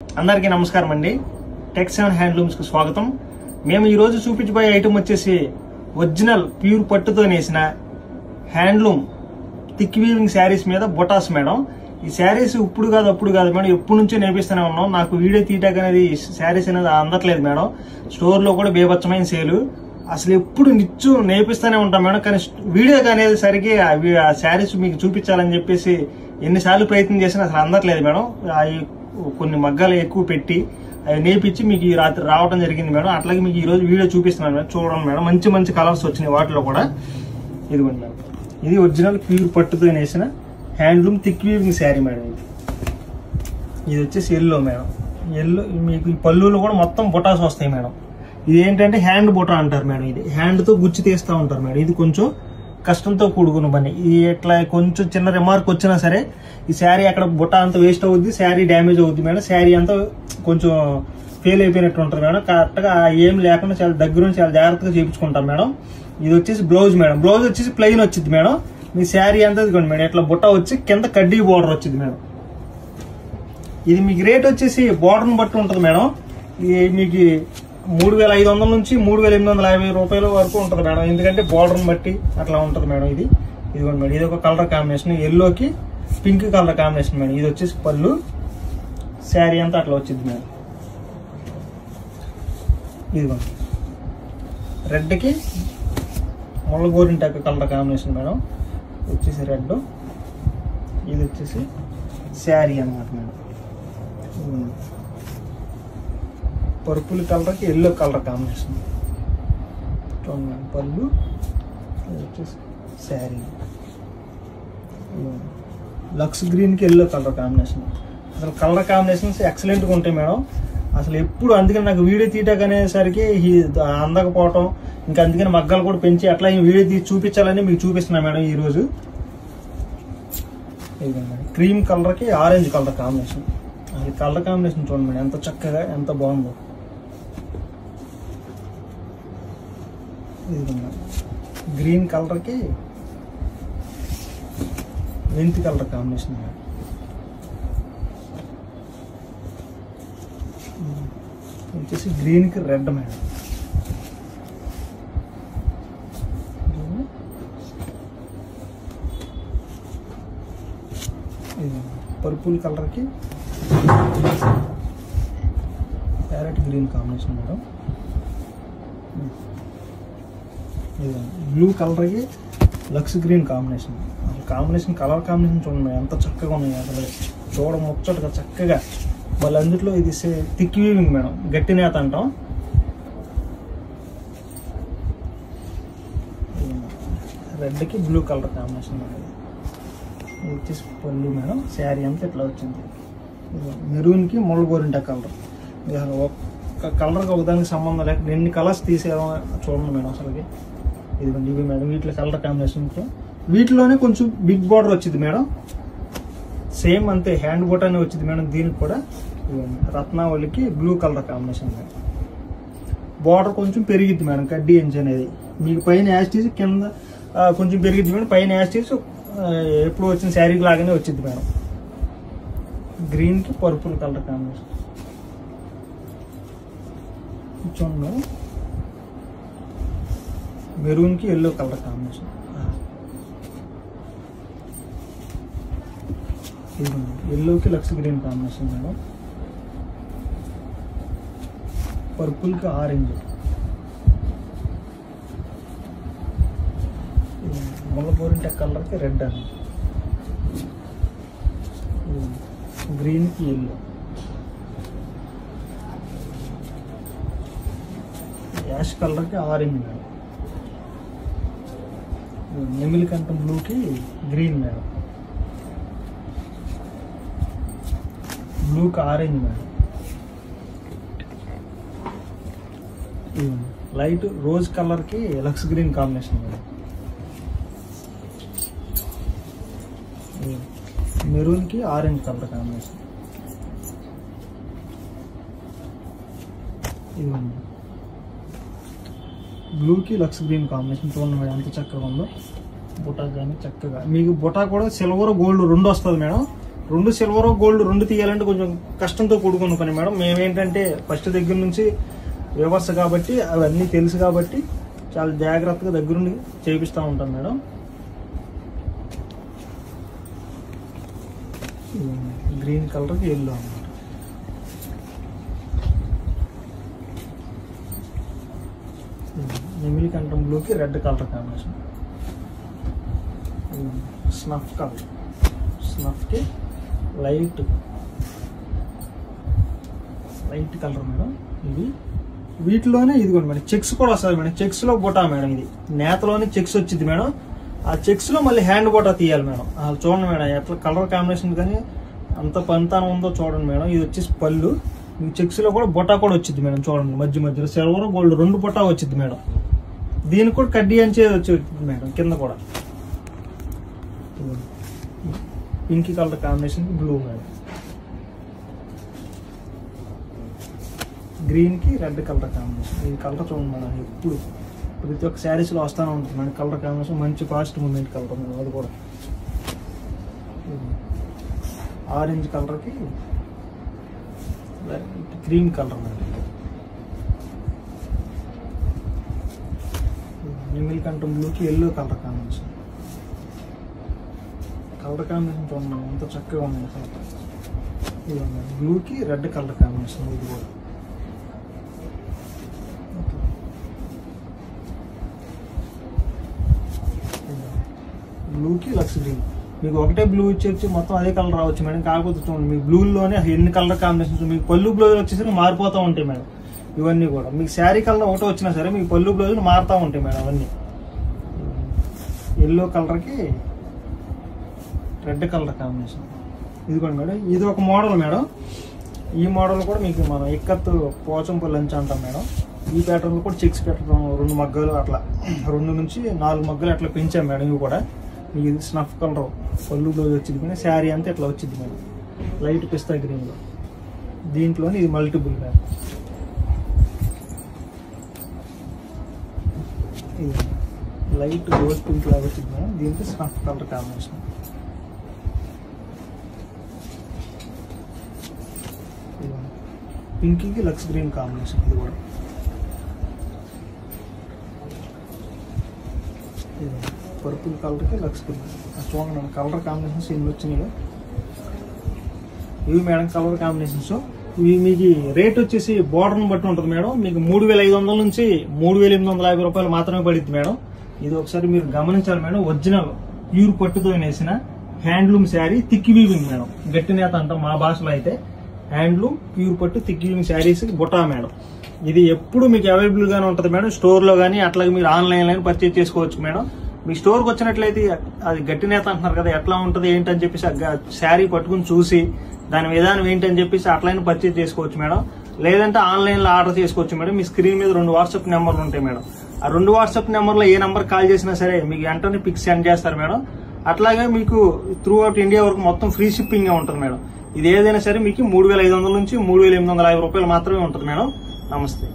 అందరికీ నమస్కారం అండి. టెక్స్7 హ్యాండ్లూమ్స్ కు స్వాగతం. మేము ఈ రోజు చూపించబోయే ఐటమ్ వచ్చేసి ఒరిజినల్ ప్యూర్ పట్టుతో నేసిన హ్యాండ్లూమ్ థిక్ వీవింగ్ శారీస్ మీద బొటాస్ మేడం. ఈ శారీస్ ఇప్పుడు కాదు అప్పుడు కాదు మేడం, ఎప్పటి నుంచో నేర్పిస్తూనే ఉన్నాం. నాకు వీడియో తీయటాక అనేది శారీస్ అనేది అందట్లేదు మేడం. స్టోర్ లో కూడా బేబచ్చమైన సేలు, అసలు ఎప్పుడు నిత్యం నేర్పిస్తూనే ఉంటాం మేడం. కానీ వీడియో అనేది సరికి ఆ శారీస్ మీకు చూపించాలని చెప్పేసి ఎన్నిసార్లు ప్రయత్నం చేసినా అసలు అందట్లేదు మేడం. కొన్ని మగ్గాలు ఎక్కువ పెట్టి అవి నేర్పించి మీకు ఈ రాత్రి రావడం జరిగింది మేడం. అట్లాగే మీకు ఈ రోజు వీడియో చూపిస్తున్నాను మేడం. చూడండి మేడం, మంచి మంచి కలర్స్ వచ్చినాయి వాటిలో కూడా. ఇదిగోండి మేడం, ఇది ఒరిజినల్ ప్యూర్ పట్టుతో నేసిన handloom thick weaving sari madam. ఇది వచ్చేసి ఎల్లో మేడం. ఎల్లో మీకు ఈ పళ్ళులో కూడా మొత్తం బొటాస్ వస్తాయి మేడం. ఇది ఏంటంటే హ్యాండ్ బొటా అంటారు మేడం. ఇది హ్యాండ్ తో గుచ్చి తీస్తూ ఉంటారు మేడం. ఇది కొంచెం కష్టంతో కూడుకున్న పని. ఇది ఎట్లా కొంచెం చిన్న రిమార్క్ వచ్చినా సరే ఈ శారీ అక్కడ బుట్ట అంతా వేస్ట్ అవుద్ది, శారీ డ్యామేజ్ అవుద్ది మేడం. శారీ అంతా కొంచెం ఫెయిల్ అయిపోయినట్టు ఉంటుంది మేడం. కరెక్ట్ గా ఏం లేకుండా చాలా దగ్గర నుంచి చాలా జాగ్రత్తగా చేయించుకుంటాం మేడం. ఇది వచ్చేసి బ్లౌజ్ మేడం. బ్లౌజ్ వచ్చేసి ప్లెయిన్ వచ్చింది మేడం. మీ శారీ అంతా ఇదిగోండి మేడం, ఇట్లా బుట్ట వచ్చి కింద కడ్డీ బోర్డర్ వచ్చింది మేడం. ఇది మీకు రేట్ వచ్చేసి బోర్డర్ని బట్టి ఉంటుంది మేడం. ఇది మీకు 3500 నుంచి 3850 రూపాయల వరకు ఉంటుంది మేడం. ఎందుకంటే బోర్డర్ని బట్టి అట్లా ఉంటుంది మేడం. ఇది ఇదిగోండి మేడం, ఇది ఒక కలర్ కాంబినేషన్, ఎల్లోకి పింక్ కలర్ కాంబినేషన్ మేడం. ఇది వచ్చేసి పళ్ళు, శారీ అంతా అట్లా వచ్చింది మేడం. ఇదిగోండి రెడ్కి ముళ్ళగోరింటాకు కలర్ కాంబినేషన్ మేడం. వచ్చేసి రెడ్, ఇది వచ్చేసి శారీ అన్నమాట మేడం. పర్పుల్ కలర్కి ఎల్లో కలర్ కాంబినేషన్ పళ్ళు, వచ్చేసి శారీ. లక్స్ గ్రీన్కి ఎల్లో కలర్ కాంబినేషన్. అసలు కలర్ కాంబినేషన్స్ ఎక్సలెంట్గా ఉంటాయి మేడం. అసలు ఎప్పుడు అందుకని నాకు వీడియో తీయటాక అనేసరికి అందకపోవటం, ఇంకా అందుకని మగ్గాలు కూడా పెంచి అట్లా వీడియో తీసి చూపించాలని మీకు చూపిస్తున్నా మేడం ఈరోజు. క్రీమ్ కలర్కి ఆరెంజ్ కలర్ కాంబినేషన్. అది కలర్ కాంబినేషన్ చూడండి మేడం, ఎంత చక్కగా ఎంత బాగుందో. గ్రీన్ కలర్కి మెంతి కలర్ కాంబినేషన్ మేడం. వచ్చేసి గ్రీన్కి రెడ్ మేడం. పర్పుల్ కలర్కి parrot green combination madam. Blue కలర్కి Lux green combination. Combination colour combination చూడండి ఎంత చక్కగా ఉన్నాయి. అసలు చూడ ముచ్చటగా చక్కగా. వాళ్ళ అందులో ఇది థిక్ వీవింగ్ మేడం, గట్టి నేత అంటాం. రెడ్కి బ్లూ కలర్ కాంబినేషన్ మేడం. ఇది వచ్చేసి పళ్ళు మేడం. శారీ అంతా ఇట్లా వచ్చింది. మెరూన్కి ముళ్ళగోరింట కలర్. ఒక్క కలర్కి ఒకదానికి సంబంధం లేక ఎన్ని కలర్స్ తీసేయడం చూడండి మేడం. అసలుకి ఇదిగోండి ఇవి మేడం, వీటిలో కలర్ కాంబినేషన్. వీటిలోనే కొంచెం బిగ్ బార్డర్ వచ్చింది మేడం. సేమ్ అంతే హ్యాండ్ బొటానే వచ్చింది మేడం. దీనికి కూడా రత్నావళికి blue colour combination madam. Border కొంచెం పెరిగిద్ది మేడం, కడ్డీ ఎంచ్ అనేది. మీకు పైన యాస్టీస్, కింద కొంచెం పెరిగిద్ది మేడం. పైన యాస్టీస్ ఎప్పుడు వచ్చిన శారీ లాగానే వచ్చింది మేడం. గ్రీన్కి పర్పుల్ కలర్ కాంబినేషన్ చూడండి మేడం. మెరూన్కి ఎల్లో కలర్ కాంబినేషన్. ఎల్లోకి లక్స్ గ్రీన్ కాంబినేషన్ మేడం. పర్పుల్కి ఆరెంజ్, ముళ్ళగోరింట కలర్కి రెడ్ అని, గ్రీన్కి ఎల్లో, యాష్ కలర్కి ఆరెంజ్ మేడం. నెమిలి కంఠం బ్లూకి గ్రీన్ మేడం. బ్లూకి ఆరెంజ్ మేడం. లైట్ రోజ్ కలర్కి లక్స్ గ్రీన్ కాంబినేషన్ మేడం. మెరూన్కి ఆరెంజ్ కలర్ కాంబినేషన్. బ్లూకి లక్స్ గ్రీన్ కాంబినేషన్. చూడండి మేడం ఎంత చక్కగా ఉందో. బుటా కానీ చక్కగా మీకు బుటా కూడా సిల్వర్ గోల్డ్ రెండు వస్తుంది మేడం. రెండు సిల్వర్ గోల్డ్ రెండు తీయాలంటే కొంచెం కష్టంతో కూడుకున్న పని మేడం. మేమేంటంటే ఫస్ట్ దగ్గర నుంచి వ్యవస్థ కాబట్టి అవన్నీ తెలుసు కాబట్టి చాలా జాగ్రత్తగా దగ్గరుండి చేపిస్తూ ఉంటాం మేడం. గ్రీన్ కలర్కి ఎల్లో అన్నమాట. నెమిలి కంఠం బ్లూకి red colour combination. Snuff colour, స్నఫ్కి లైట్ కలర్ మేడం. ఇది వీటిలోనే ఇదిగోండి మేడం చెక్స్ కూడా వస్తుంది మేడం. చెక్స్ లో బొటా మేడం. ఇది నేతలోనే చెక్స్ వచ్చింది మేడం. ఆ చెక్స్ లో మళ్ళీ హ్యాండ్ బొటా తీయాలి మేడం. చూడండి మేడం ఎట్లా కలర్ కాంబినేషన్ కానీ అంత పంతానం ఉందో చూడండి మేడం. ఇది వచ్చేసి పళ్ళు. ఈ చెక్స్ లో కూడా బొటా కూడా వచ్చింది మేడం. చూడండి మధ్యలో సిల్వర్ గోల్డ్ రెండు బొటా వచ్చింది మేడం. దీనికి కూడా కడ్డీ అంచే వచ్చింది మేడం. కింద కూడా pink colour combination blue madam. Green కి రెడ్ కలర్ కాంబినేషన్. ఈ కలర్ చూడండి మేడం. ఎప్పుడు ప్రతి ఒక్క శారీస్ లో వస్తానే ఉంటుంది మేడం కలర్ కాంబినేషన్. మంచి ఫాస్ట్ మూమెంట్ కలర్ మేడం. అది కూడా ఆరెంజ్ కలర్ కి క్రీమ్ కలర్ మేడం. నెమిలి కంఠం బ్లూకి yellow colour combination. Colour combination చూడండి మేడం ఎంత చక్కగా ఉంది. ఇది బ్లూకి రెడ్ కలర్ కాంబినేషన్. ఇది కూడా బ్లూకి లక్స్ గ్రీన్. మీకు ఒకటే బ్లూ ఇచ్చేసి మొత్తం అదే కలర్ రావచ్చు మేడం. కాకపోతే చూడండి మీకు బ్లూలోనే ఎన్ని కలర్ కాంబినేషన్స్. మీకు పళ్ళు బ్లౌజులు వచ్చేసరికి మారిపోతూ ఉంటాయి మేడం. ఇవన్నీ కూడా మీకు శారీ కలర్ ఒకటే వచ్చినా సరే మీకు పళ్ళు బ్లౌజులు మారుతూ ఉంటాయి మేడం. అవన్నీ ఎల్లో కలర్కి రెడ్ కలర్ కాంబినేషన్. ఇదిగోండి మేడం. ఇది ఒక మోడల్ మేడం. ఈ మోడల్ కూడా మీకు మనం ఇక్కత్తు పోచంపల్లి లంచ్ అంటాం మేడం. ఈ ప్యాటర్న్ కూడా చెక్స్ పెట్టడం 2 మగ్గలు అట్లా 2 నుంచి 4 మగ్గలు అట్లా పెంచాం మేడం. ఇవి కూడా మీకు స్నఫ్ కలర్ పళ్ళు బ్లౌజ్ వచ్చింది మేడం. శారీ అంతా ఇట్లా వచ్చింది మేడం. లైట్ పిస్తా గ్రీన్లో. దీంట్లోనే ఇది మల్టిపుల్ మేడం. ఇది లైట్ రోజ్ పింక్ లాగా వచ్చింది మేడం. దీనికి స్నఫ్ కలర్ కాంబినేషన్. పింక్కి లక్స్ గ్రీన్ కాంబినేషన్. ఇది కూడా పర్పుల్ కలర్కి లక్స్ గ్రీన్. చూడండి మేడం కలర్ కాంబినేషన్స్ ఎన్ని వచ్చినాయో ఇవి మేడం. కలర్ కాంబినేషన్స్ ఇవి మీకు రేట్ వచ్చేసి బోర్డర్ని బట్టి ఉంటుంది మేడం. మీకు 3500 నుంచి 3850 రూపాయలు మాత్రమే పడుతుంది మేడం. ఇది ఒకసారి మీరు గమనించాలి మేడం. ఒరిజినల్ ప్యూర్ పట్టుతో వేసిన handloom sari thick weaving madam. గట్టి నేత అంటాం మా భాషలో అయితే. హ్యాండ్లూమ్ ప్యూర్ పట్టు థిక్ వీవింగ్ శారీస్ బుటా మేడం. ఇది ఎప్పుడు మీకు అవైలబుల్ గానే ఉంటుంది మేడం. స్టోర్ లో కానీ అట్లాగే మీరు ఆన్లైన్ లో పర్చేజ్ చేసుకోవచ్చు మేడం. మీ స్టోర్కి వచ్చినట్లయితే అది గట్టి నేత అంటున్నారు కదా ఎట్లా ఉంటుంది ఏంటని చెప్పేసి శారీ పట్టుకుని చూసి దాని విధానం ఏంటని చెప్పేసి అట్లయినా పర్చేజ్ చేసుకోవచ్చు మేడం. లేదంటే ఆన్లైన్ లో ఆర్డర్ చేసుకోవచ్చు మేడం. మీ స్క్రీన్ మీద 2 వాట్సాప్ నెంబర్లు ఉంటాయి మేడం. ఆ 2 వాట్సాప్ నెంబర్లో ఏ నెంబర్ కాల్ చేసినా సరే మీకు వెంటనే పిక్స్ సెండ్ చేస్తారు మేడం. అట్లాగే మీకు త్రూ అవుట్ ఇండియా వరకు మొత్తం ఫ్రీ షిప్పింగ్ ఉంటుంది మేడం. ఇది ఏదైనా సరే మీకు 3500 నుంచి 3850 రూపాయలు మాత్రమే ఉంటుంది మేడం. నమస్తే.